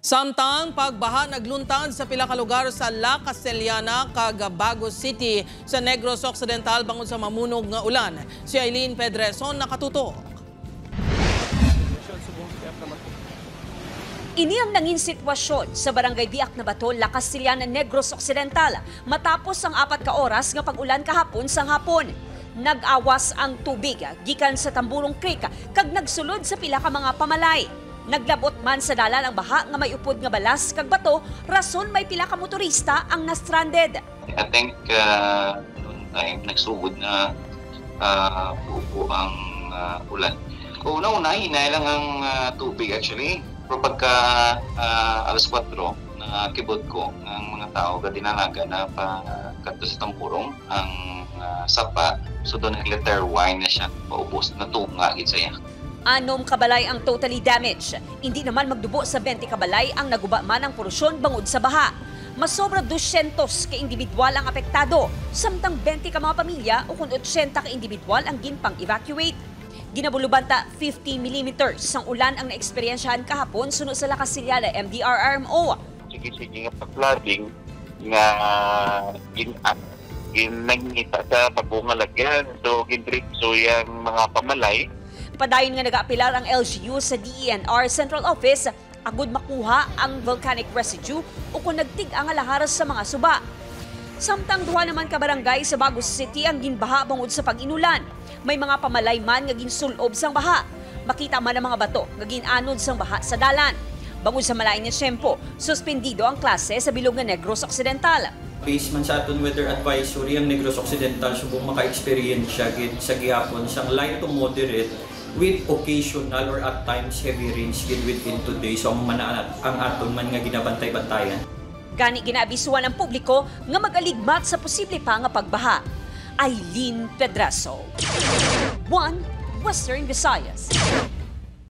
Samtang pagbaha nagluntad sa pila ka lugar sa La Castellana, Cagabago City sa Negros Occidental bangod sa mamunog nga ulan. Si Eileen Pedreson nakatutok. Ini ang nanging sitwasyon sa Barangay Biak na Bato, La Castellana, Negros Occidental matapos ang 4 ka oras nga pag-ulan kahapon sang hapon. Nag-awas ang tubig gikan sa Tamburong Creek kag nagsulod sa pila ka mga pamalay. Naglabot man sa dalan ang baha nga may upod nga balas kag bato, rason may pila ka motorista ang na-stranded. I think noong time nagsugod na buo ang ulan. Una-una, hinay lang ang tubig actually. Pero pagka alas 4, nakakibot ko ng mga tao kadinalaga na pagkanto sa Tampurong ang sapa. So doon letter Y na siya, paubos na tunga gid saya. 6 kabalay ang totally damaged. Hindi naman magdubo sa 20 kabalay ang naguba man ang porosyon bangod sa baha. Mas sobra 200 ka individual ang apektado, samtang 20 ka mga pamilya o kung 80 ka individual ang ginpang-evacuate. Ginabulubanta 50 mm ang ulan ang naeksperyensyahan kahapon sunod sa La Castellana MDRRMO. Sige nga pag-flooding nga ginangita sa pabunga lagyan. So gindiretso yung mga pamalay. Padayon nga nag-aapilar ang LGU sa DENR Central Office agud makuha ang volcanic residue o kung nagtig-ang laharas sa mga suba. Samtang 2 naman ka barangay sa Bagos City ang ginbaha bangod sa pag-inulan. May mga pamalay man nga ginsulob sang baha. Makita man ang mga bato nga ginanod sang baha sa dalan. Bangod sa malain nga syempo, suspendido ang klase sa bilog nga Negros Occidental. Based man sa aton weather advisory, ang Negros Occidental subong maka-experience siya sa gihapon sang light to moderate with occasional or at times heavy rains within 2 days. So ang aton man nga ginabantay-bantayan. Gani ginaabisuhan ang publiko nga mag-aligmat sa posible pa nga pagbaha. Eileen Pedreso, 1 Western Visayas.